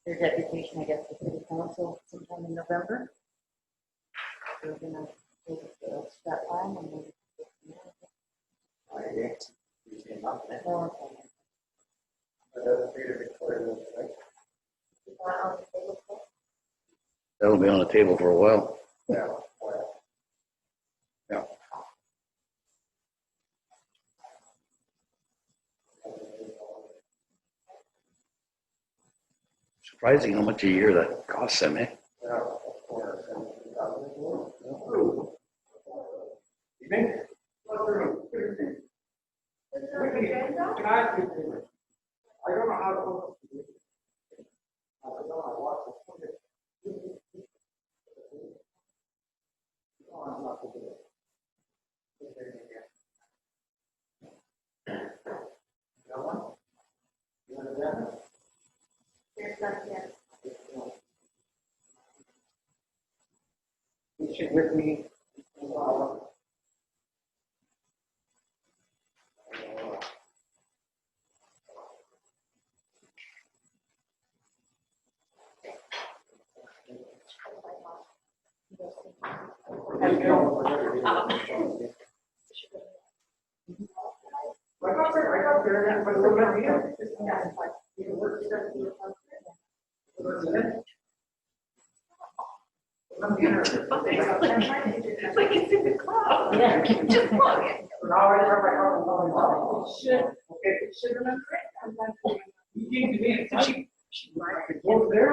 their deputation, I guess, to city council sometime in November. So we're gonna take that time and then. That'll be on the table for a while. Yeah. Yeah. Surprising how much a year that costs them, eh? Yeah, of course. Evening? I don't know how to. I don't know how to. No, I'm not going to do it. You want one? You want a banana? There's not yet. You should with me. I got there, but we're not here. It's like it's in the cloud. Yeah, just plug it. Now I have my shit. Okay, it should have been great. You came to me and she was there.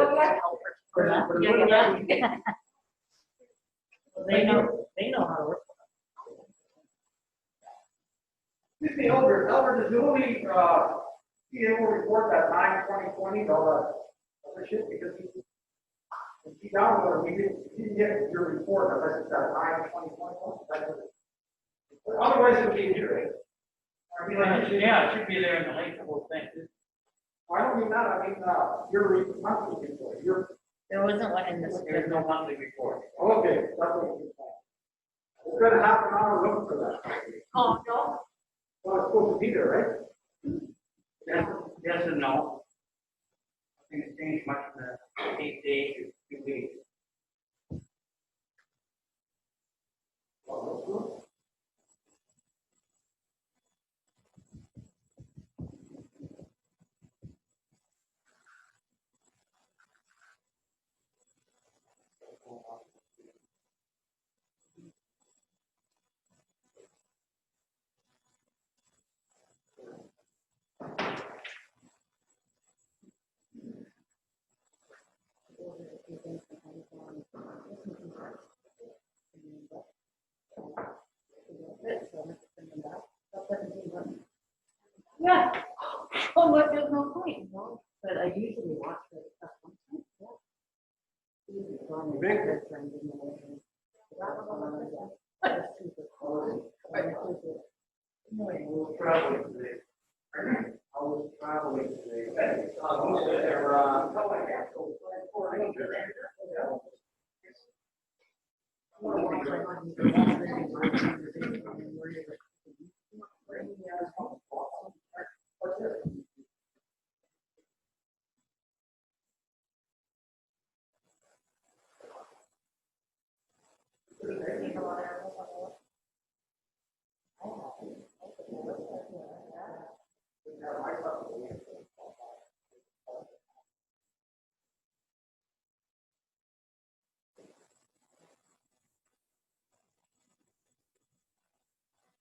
Yeah. They know how to work. Excuse me, Albert, does only, he will report that 9/20/20, other shit, because he downloaded, he didn't get your report unless it's that 9/20/21. Otherwise, it would be here. I mean, Yeah, it should be there in the link, the whole thing. I don't mean that, I mean, your monthly report, There wasn't one in this. There's no monthly report. okay, that's what you're saying. It's gonna half an hour look for that. Oh, no. Well, it's supposed to be there, right? Yes and no. I think it's changed much in the 8 days to 2 weeks. Yeah. Oh, look, there's no point, no. But I usually watch it stuff sometimes. Yeah. Usually it's on the record, so I'm getting away from it. That's super cool. I was traveling today. I was traveling today.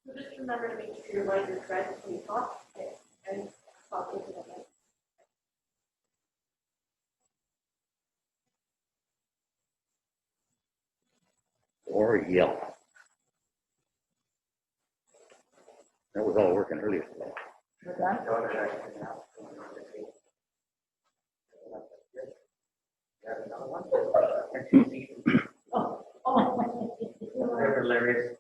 So just remember to make sure your lines are correct when you talk and talk into the mic. Or yell. That was all working earlier today. What's that? Oh. They're hilarious.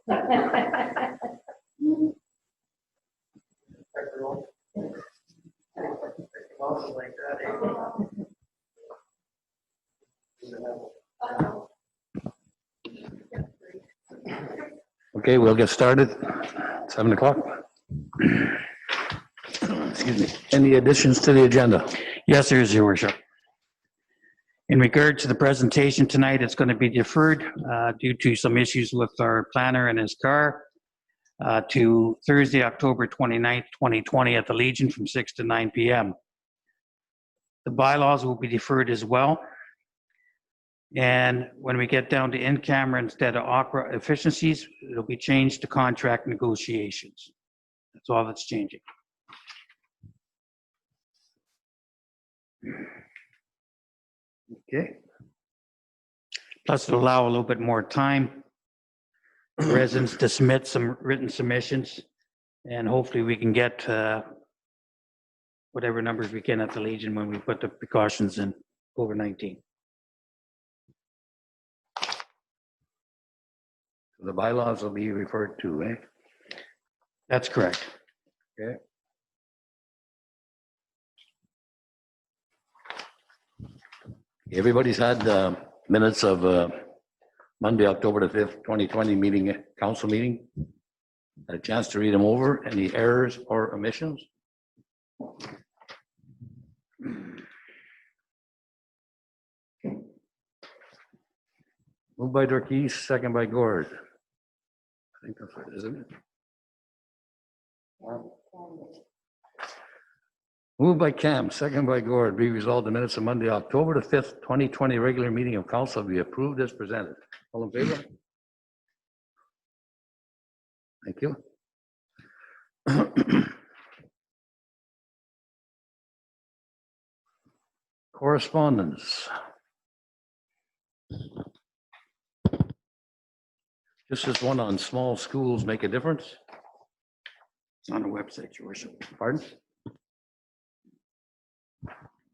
Okay, we'll get started. 7 o'clock. Excuse me. Any additions to the agenda? Yes, there is, Your Worship. In regard to the presentation tonight, it's going to be deferred due to some issues with our planner and his car to Thursday, October 29th, 2020 at the Legion from 6 to 9 p.m. The bylaws will be deferred as well. And when we get down to in-camera instead of opera efficiencies, it'll be changed to contract negotiations. That's all that's changing. Okay. Plus, it'll allow a little bit more time for residents to submit some written submissions, and hopefully we can get whatever numbers we can at the Legion when we put the precautions in COVID-19. The bylaws will be referred to, eh? That's correct. Okay. Everybody's had minutes of Monday, October the 5th, 2020 meeting, council meeting. Had a chance to read them over. Any errors or omissions? Moved by Dorkey, second by Gord. I think that's it, isn't it? Moved by Cam, second by Gord. Be resolved the minutes of Monday, October the 5th, 2020 regular meeting of council be approved as presented. All in favor? Thank you. Correspondence. This is one on small schools make a difference. It's on the website, Your Worship. Pardon?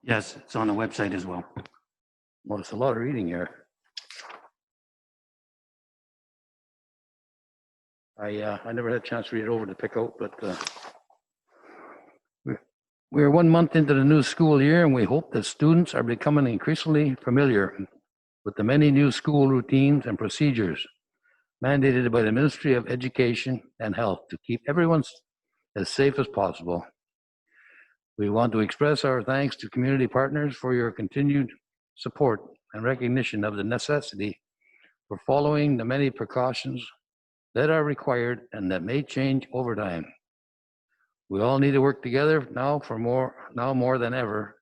Yes, it's on the website as well. Well, it's a lot of reading here. I never had a chance to read it over to pick out, but we're 1 month into the new school year, and we hope that students are becoming increasingly familiar with the many new school routines and procedures mandated by the Ministry of Education and Health to keep everyone as safe as possible. We want to express our thanks to community partners for your continued support and recognition of the necessity for following the many precautions that are required and that may change over time. We all need to work together now more than ever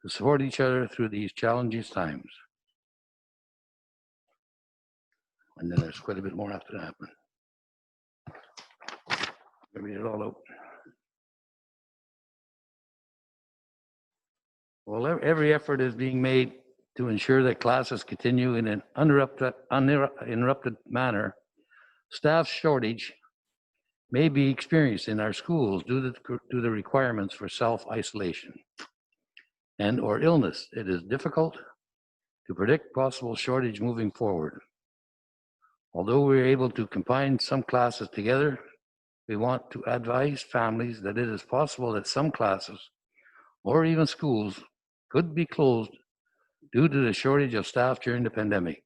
to support each other through these challenging times. And then there's quite a bit more after that. I'll read it all out. Well, every effort is being made to ensure that classes continue in an uninterrupted manner. Staff shortage may be experienced in our schools due to the requirements for self-isolation and or illness. It is difficult to predict possible shortage moving forward. Although we're able to combine some classes together, we want to advise families that it is possible that some classes or even schools could be closed due to the shortage of staff during the pandemic.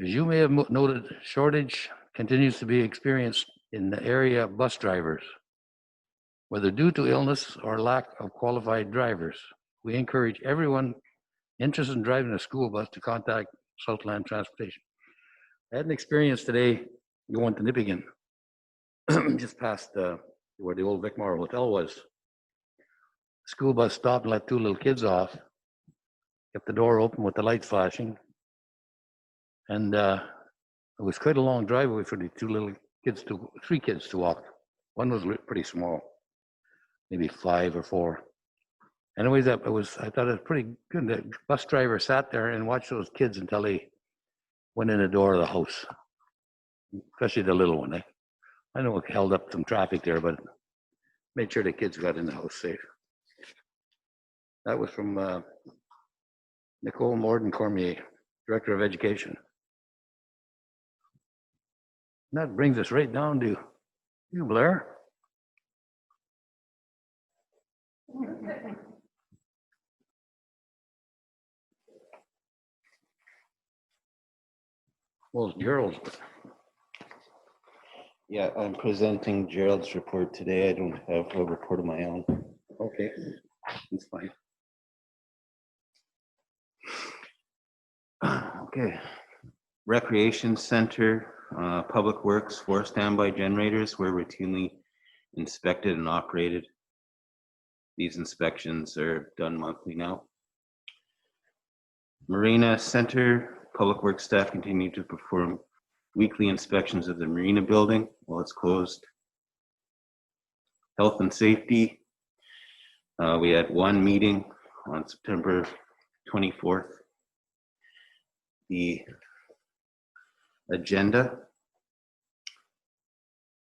As you may have noted, shortage continues to be experienced in the area of bus drivers. Whether due to illness or lack of qualified drivers, we encourage everyone interested in driving a school bus to contact Southland Transportation. I had an experience today going to Nipigon, just past where the old Vic Morrow Hotel was. School bus stopped and let two little kids off, kept the door open with the lights flashing, and it was quite a long driveway for the three kids to walk. One was pretty small, maybe 5 or 4. Anyways, I thought it was pretty good. The bus driver sat there and watched those kids until they went in the door of the house, especially the little one. I know it held up some traffic there, but made sure the kids got in the house safe. That was from Nicole Morden-Cormier, Director of Education. And that brings us right down to you, Blair. Well, Gerald's. Yeah, I'm presenting Gerald's report today. I don't have a report of my own. Okay, that's fine. Okay. Recreation Center, Public Works, 4 standby generators were routinely inspected and operated. These inspections are done monthly now. Marina Center, Public Works staff continue to perform weekly inspections of the Marina building while it's closed. Health and Safety, we had one meeting on September 24th. The agenda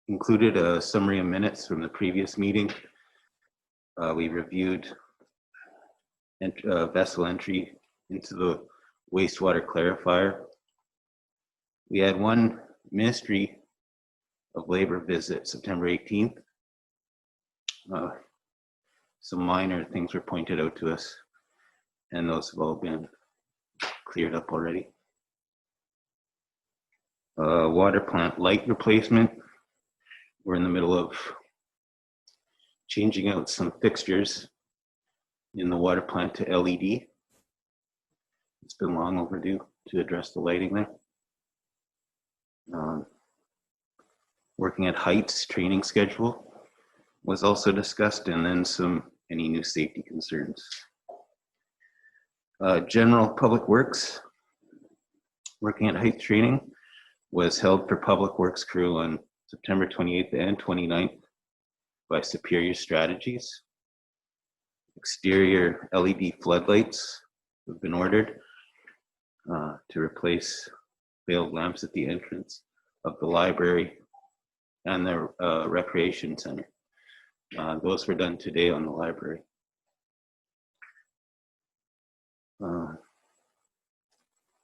included a summary of minutes from the previous meeting. We reviewed vessel entry into the wastewater clarifier. We had one Ministry of Labor visit September 18th. Some minor things were pointed out to us, and those have all been cleared up already. Water plant light replacement. We're in the middle of changing out some fixtures in the water plant to LED. It's been long overdue to address the lighting there. Working at Heights training schedule was also discussed, and then any new safety concerns. General Public Works, working at Heights training, was held for Public Works crew on September 28th and 29th by Superior Strategies. Exterior LED floodlights have been ordered to replace failed lamps at the entrance of the library and the recreation center. Those were done today on the library.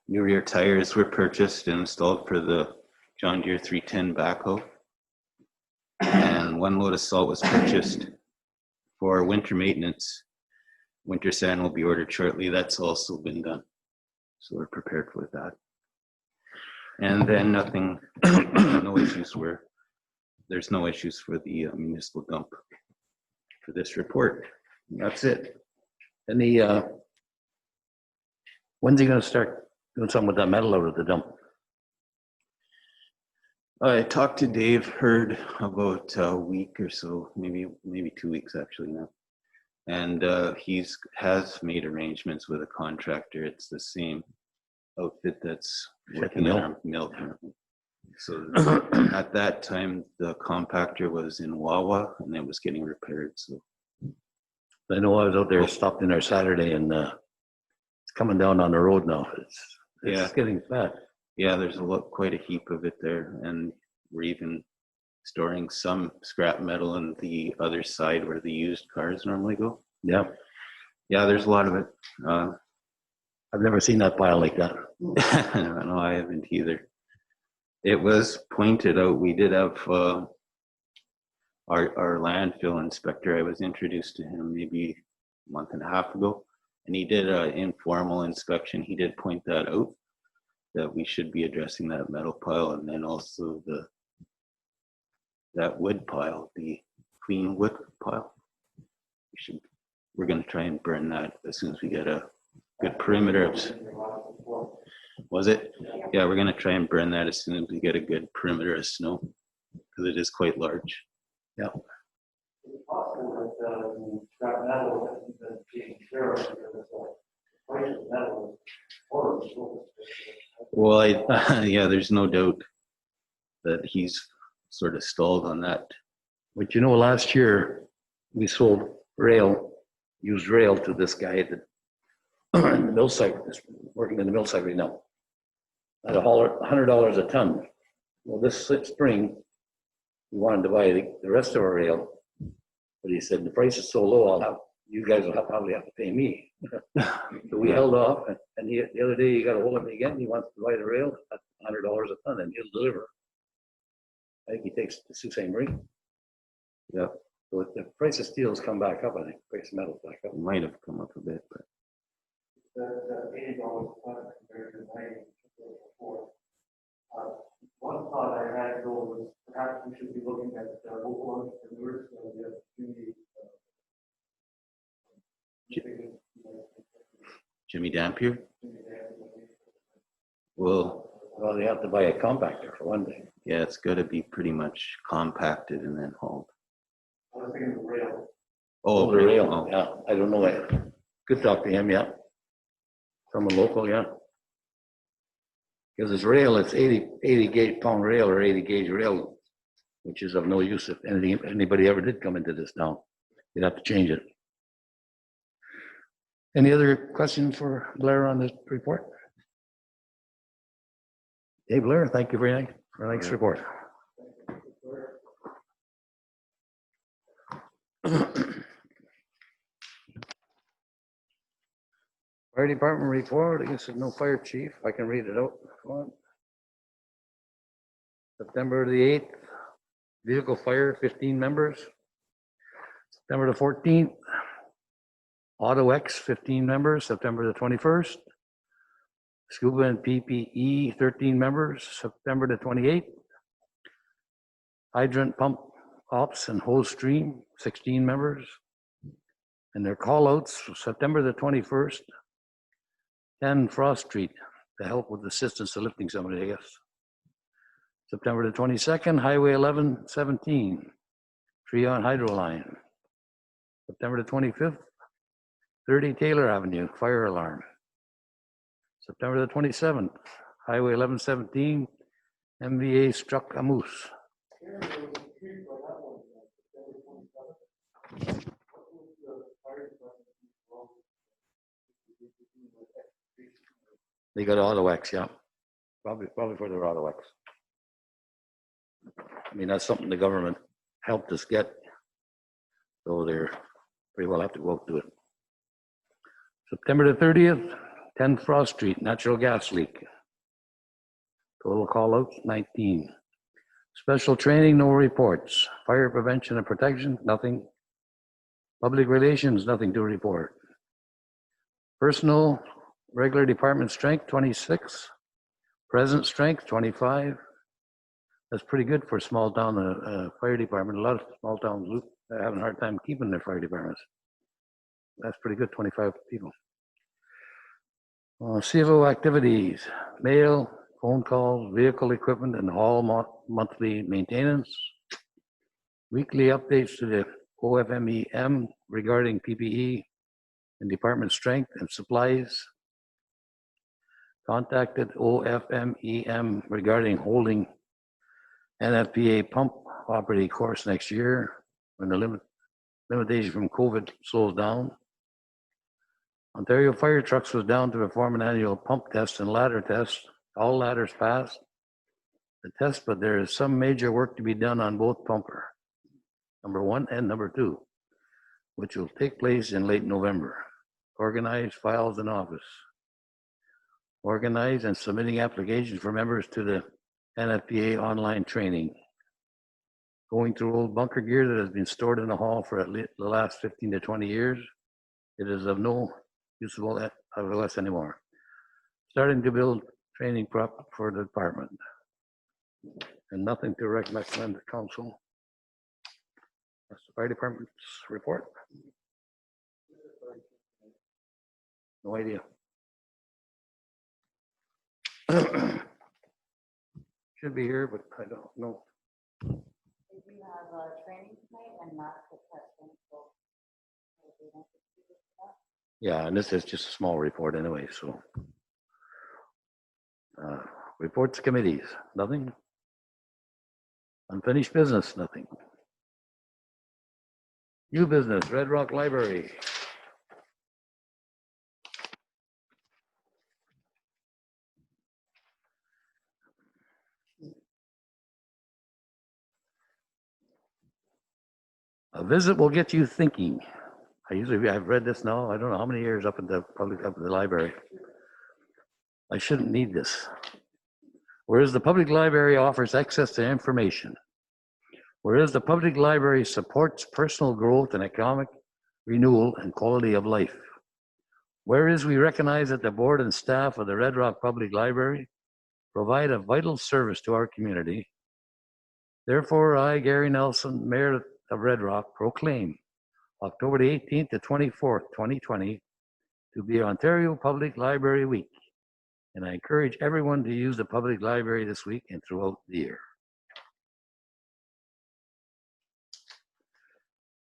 New rear tires were purchased and installed for the John Deere 310 backhoe. And one load of salt was purchased for winter maintenance. Winter sand will be ordered shortly. That's also been done. So we're prepared for that. And then there's no issues for the municipal dump for this report. And that's it. Any, when's he gonna start doing something with that metal out of the dump? I talked to Dave Hurd about a week or so, maybe 2 weeks actually now. And has made arrangements with a contractor. It's the same outfit that's working on our mill currently. So at that time, the compactor was in Wawa and it was getting repaired. So I know I was out there, stopped in there Saturday, and it's coming down on the road now. It's getting fat. Yeah, there's quite a heap of it there, and we're even storing some scrap metal on the other side where the used cars normally go. Yeah, there's a lot of it. I've never seen that pile like that. No, I haven't either. It was pointed out. We did have our landfill inspector. I was introduced to him maybe a month and a half ago, and he did an informal inspection. He did point that out, that we should be addressing that metal pile, and then also that wood pile, the clean wood pile. We're going to try and burn that as soon as we get a good perimeter of. Was it? Yeah, we're going to try and burn that as soon as we get a good perimeter of snow, because it is quite large. Yeah. It's possible that scrap metal hasn't been taken care of because the price of metal is horrible. Well, there's no doubt that he's sort of stalled on that. But last year we sold used rail to this guy at the mill site, working in the mill site right now, at $100 a ton. Well, this spring, we wanted to buy the rest of our rail, but he said, the price is so low, you guys will probably have to pay me. So we held off, and the other day he got a hold of me again. He wants to buy the rail at $100 a ton, and he'll deliver. I think he takes the Sault Ste. Marie. Yeah. So the price of steel has come back up. I think the price of metal back up. It might have come up a bit, but The $80 a ton compared to $90 before. One thought I had though was perhaps we should be looking at local entrepreneurs. So we have Jimmy Dampier. Well, Well, they have to buy a compactor for one thing. yeah, it's got to be pretty much compacted and then hauled. I was thinking the rail. Oh, the rail, oh, yeah, I don't know that. Could talk to him, yeah. Someone local, yeah. Because it's rail, it's 80 gauge pound rail or 80 gauge rail, which is of no use if anybody ever did come into this town. You'd have to change it. Any other questions for Blair on this report? Hey, Blair, thank you for a nice report. Fire department report, I guess there's no fire chief. I can read it out. if you want. September the 8th, vehicle fire, 15 members. September the 14th, Auto X, 15 members. September the 21st, Scuba and PPE, 13 members. September the 28th, Hydrant Pump Ops and Hose Stream, 16 members. And their call-outs, September the 21st, 10 Frost Street to help with assistance to lifting somebody, I guess. September the 22nd, Highway 1117, Tree on Hydro Line. September the 25th, 30 Taylor Avenue, fire alarm. September the 27th, Highway 1117, MVA struck a moose. They got Auto X, yeah. Probably for their Auto X. I mean, that's something the government helped us get. So they're pretty well have to go up to it. September the 30th, 10 Frost Street, natural gas leak. Total call outs, 19. Special training, no reports. Fire prevention and protection, nothing. Public relations, nothing to report. Personal, regular department strength, 26. Present strength, 25. That's pretty good for a small town fire department. A lot of small towns are having a hard time keeping their fire departments. That's pretty good, 25 people. CFO activities, mail, phone calls, vehicle equipment, and hall monthly maintenance. Weekly updates to the OFMEM regarding PPE and department strength and supplies. Contacted OFMEM regarding holding NFPA pump operating course next year when the limitation from COVID slows down. Ontario Fire Trucks was down to perform an annual pump test and ladder test. All ladders passed the test, but there is some major work to be done on both pumper, number 1 and number 2, which will take place in late November. Organize files in office. Organize and submitting applications for members to the NFPA online training. Going through old bunker gear that has been stored in the hall for at least the last 15 to 20 years. It is of no usable us anymore. Starting to build training prep for the department. And nothing to recommend to council. That's the fire department's report. No idea. Should be here, but I don't know. They do have training tonight and not the testing, so. they don't get to do this stuff. Yeah, and this is just a small report anyway, so. Reports committees, nothing. Unfinished business, nothing. New business, Red Rock Library. A visit will get you thinking. I've read this now, I don't know how many years up at the library. I shouldn't need this. Whereas the public library offers access to information. Whereas the public library supports personal growth and economic renewal and quality of life. Whereas we recognize that the board and staff of the Red Rock Public Library provide a vital service to our community. Therefore, I, Gary Nelson, Mayor of Red Rock, proclaim October the 18th to 24th, 2020 to be Ontario Public Library Week and I encourage everyone to use the public library this week and throughout the year.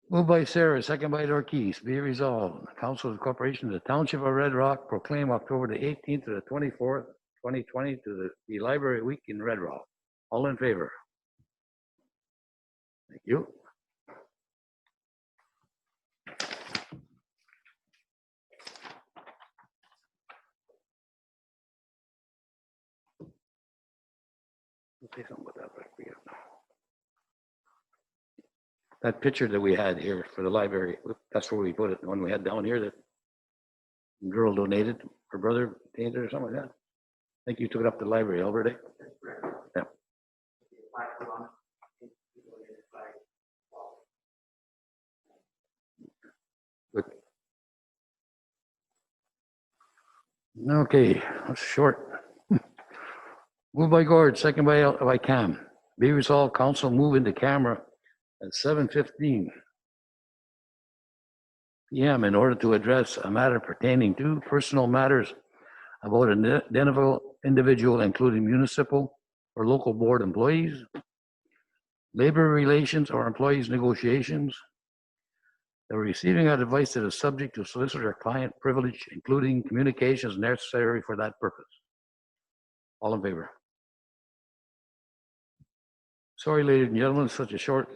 Moved by Sarah, second by Ortiz. Be it resolved, the Council of the Corporation of the Township of Red Rock proclaim October the 18th to the 24th, 2020 to the Library Week in Red Rock. All in favor? Thank you. We'll say something about that, but I forget now. That picture that we had here for the library, that's where we put it, the one we had down here that the girl donated, her brother donated or something like that. I think you took it up to the library, Albert. Yeah. Good. Okay, that's short. Moved by Gord, second by Cam. Be resolved, council move into camera at 7:15 p.m. in order to address a matter pertaining to personal matters about an identifiable individual, including municipal or local board employees, labor relations or employees negotiations. The receiving of advice that is subject to solicitor-client privilege, including communications necessary for that purpose. All in favor? Sorry, ladies and gentlemen, such a short.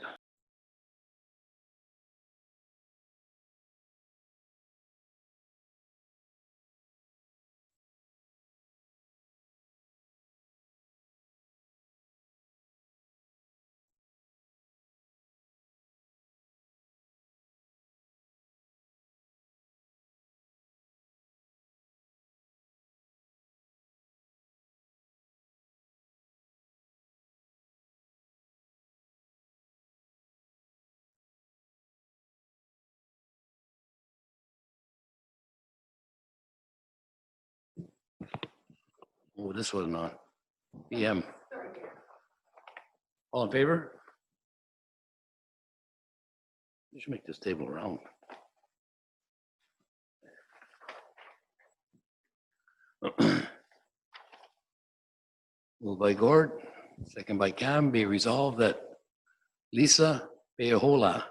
Oh, this wasn't on. PM. All in favor? You should make this table round. Moved by Gord, second by Cam, be resolved that Lisa Peahola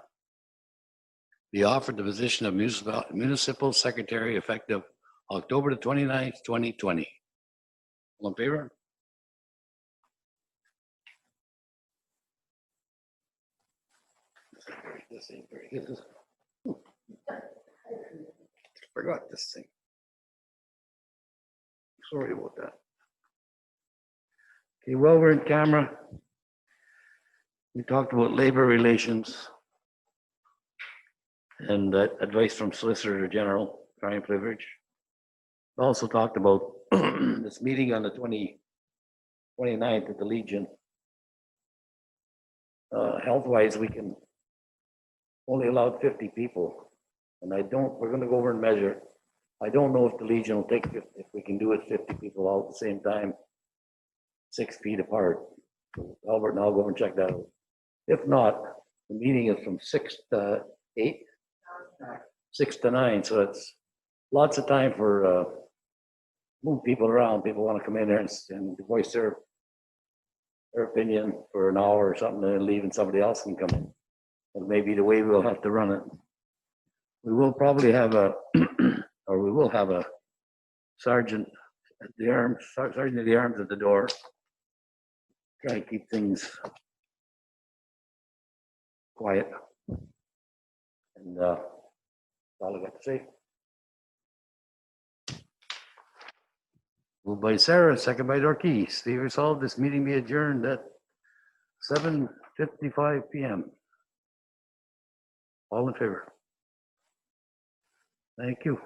be offered the position of municipal secretary effective October the 29th, 2020. All in favor? This ain't very good. Forgot this thing. Sorry about that. Okay, well, we're in camera. We talked about labor relations and advice from Solicitor General, client privilege. We also talked about this meeting on the 29th at the Legion. Health-wise, we can only allow 50 people. And we're gonna go over and measure. I don't know if the Legion will take 50, if we can do it 50 people all at the same time, 6 feet apart. So Albert and I'll go and check that out. If not, the meeting is from 6 to 8, 6 to 9. So it's lots of time for move people around. People want to come in there and voice their opinion for an hour or something, and then leave, and somebody else can come in. And maybe the way we'll have to run it. We will probably have or we will have a sergeant at the arms, sergeant of the arms at the door. Try to keep things quiet. And that's all I got to say. Moved by Sarah, second by Ortiz. Be resolved, this meeting be adjourned at 7:55 p.m. All in favor? Thank you.